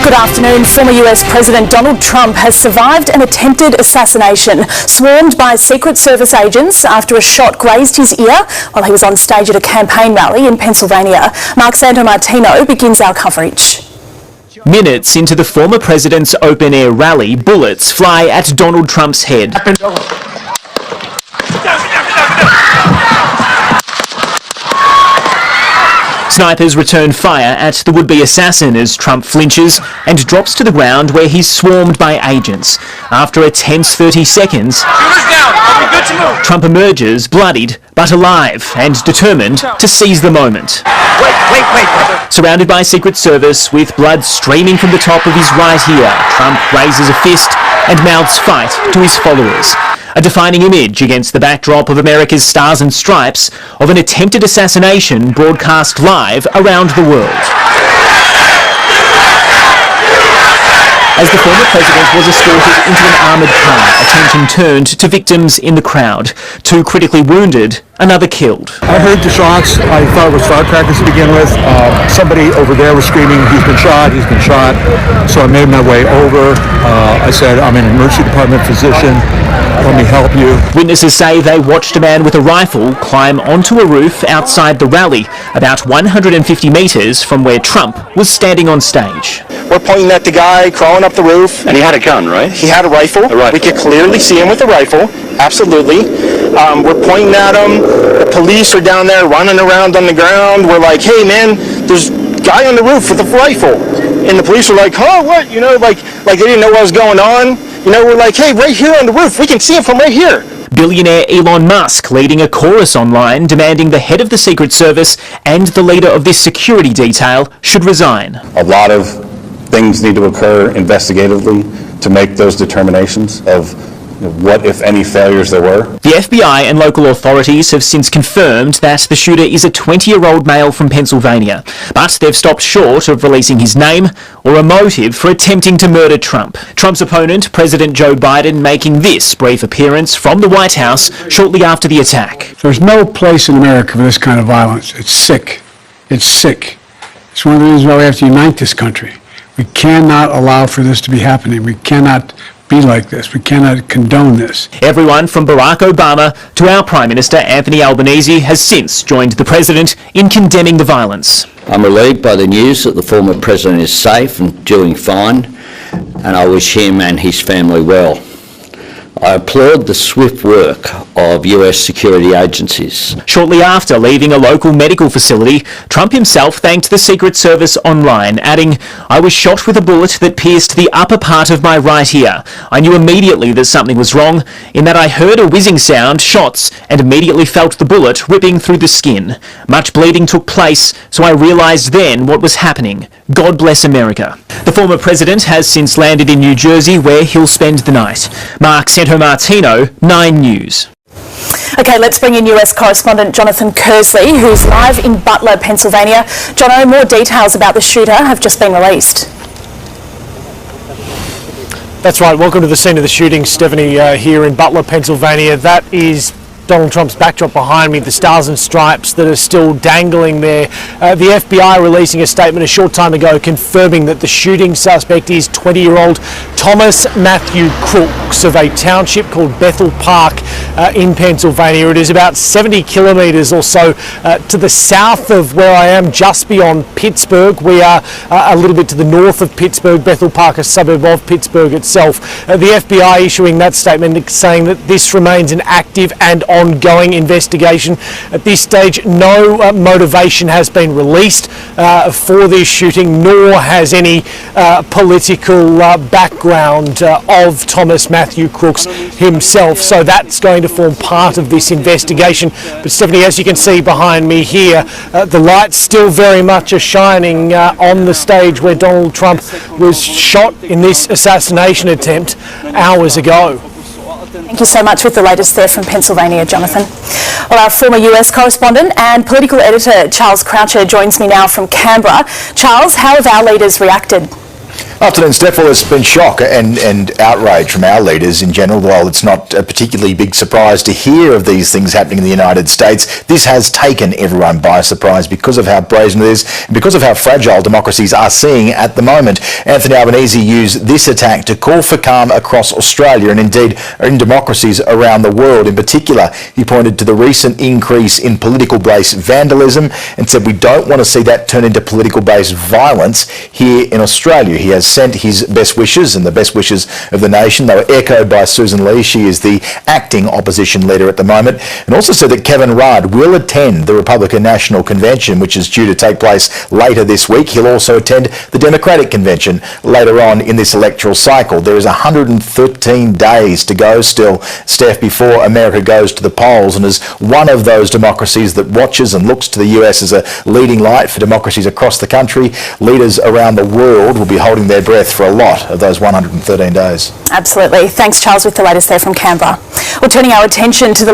Good afternoon. Former US President Donald Trump has survived an attempted assassination, swarmed by Secret Service agents after a shot grazed his ear while he was on stage at a campaign rally in Pennsylvania. Mark Santomartino begins our coverage. Minutes into the former president's open-air rally, bullets fly at Donald Trump's head. Snipers return fire at the would-be assassin as Trump flinches and drops to the ground where he's swarmed by agents. After a tense 30 seconds, Trump emerges bloodied but alive and determined to seize the moment. Wait. Surrounded by Secret Service with blood streaming from the top of his right ear, Trump raises a fist and mouths fight to his followers. A defining image against the backdrop of America's Stars and Stripes of an attempted assassination broadcast live around the world. As the former president was escorted into an armoured car, attention turned to victims in the crowd. 2 critically wounded, another killed. I heard the shots. I thought it was firecrackers to begin with. Somebody over there was screaming, he's been shot. So I made my way over. I said, I'm an emergency department physician. Let me help you. Witnesses say they watched a man with a rifle climb onto a roof outside the rally, about 150 metres from where Trump was standing on stage. We're pointing at the guy crawling up the roof. And he had a gun, right? He had a rifle. We could clearly see him with a rifle. Absolutely. We're pointing at him. The police are down there running around on the ground. We're like, hey man, there's a guy on the roof with a rifle. And the police were like, huh, what? You know, like they didn't know what was going on. You know, we're like, hey, right here on the roof, we can see him from right here. Billionaire Elon Musk leading a chorus online demanding the head of the Secret Service and the leader of this security detail should resign. A lot of things need to occur investigatively to make those determinations of what, if any, failures there were. The FBI and local authorities have since confirmed that the shooter is a 20-year-old male from Pennsylvania, but they've stopped short of releasing his name or a motive for attempting to murder Trump. Trump's opponent, President Joe Biden, making this brief appearance from the White House shortly after the attack. There's no place in America for this kind of violence. It's sick. It's sick. It's one of the reasons why we have to unite this country. We cannot allow for this to be happening. We cannot be like this. We cannot condone this. Everyone from Barack Obama to our Prime Minister Anthony Albanese has since joined the President in condemning the violence. I'm relieved by the news that the former President is safe and doing fine, and I wish him and his family well. I applaud the swift work of US security agencies. Shortly after leaving a local medical facility, Trump himself thanked the Secret Service online, adding, "I was shot with a bullet that pierced the upper part of my right ear. I knew immediately that something was wrong, in that I heard a whizzing sound, shots, and immediately felt the bullet ripping through the skin. Much bleeding took place, so I realised then what was happening. God bless America." The former president has since landed in New Jersey, where he'll spend the night. Mark Santomartino, 9 News. Okay, let's bring in US correspondent Jonathan Kersley, who's live in Butler, Pennsylvania. Jono, more details about the shooter have just been released. That's right. Welcome to the scene of the shooting, Stephanie, here in Butler, Pennsylvania. That is Donald Trump's backdrop behind me, the Stars and Stripes that are still dangling there. The FBI releasing a statement a short time ago confirming that the shooting suspect is 20-year-old Thomas Matthew Crooks of a township called Bethel Park in Pennsylvania. It is about 70 kilometres or so to the south of where I am, just beyond Pittsburgh. We are a little bit to the north of Pittsburgh, Bethel Park, a suburb of Pittsburgh itself. The FBI issuing that statement saying that this remains an active and ongoing investigation. At this stage, no motivation has been released for this shooting, nor has any political background of Thomas Matthew Crooks himself. So that's going to form part of this investigation. But Stephanie, as you can see behind me here, the lights still very much are shining on the stage where Donald Trump was shot in this assassination attempt hours ago. Thank you so much with the latest there from Pennsylvania, Jonathan. Well, our former US correspondent and political editor Charles Croucher joins me now from Canberra. Charles, how have our leaders reacted? Afternoon, Steph. Well, there's been shock and outrage from our leaders in general. While it's not a particularly big surprise to hear of these things happening in the United States, this has taken everyone by surprise because of how brazen it is and because of how fragile democracies are seeing at the moment. Anthony Albanese used this attack to call for calm across Australia and indeed in democracies around the world. In particular, he pointed to the recent increase in political-based vandalism and said we don't want to see that turn into political-based violence here in Australia. He has sent his best wishes and the best wishes of the nation. They were echoed by Susan Lee. She is the acting opposition leader at the moment, and also said that Kevin Rudd will attend the Republican National Convention, which is due to take place later this week. He'll also attend the Democratic Convention later on in this electoral cycle. There is 113 days to go still, Steph, before America goes to the polls, and as one of those democracies that watches and looks to the US as a leading light for democracies across the country, leaders around the world will be holding their breath for a lot of those 113 days. Absolutely. Thanks, Charles, with the latest there from Canberra. Well, turning our attention to the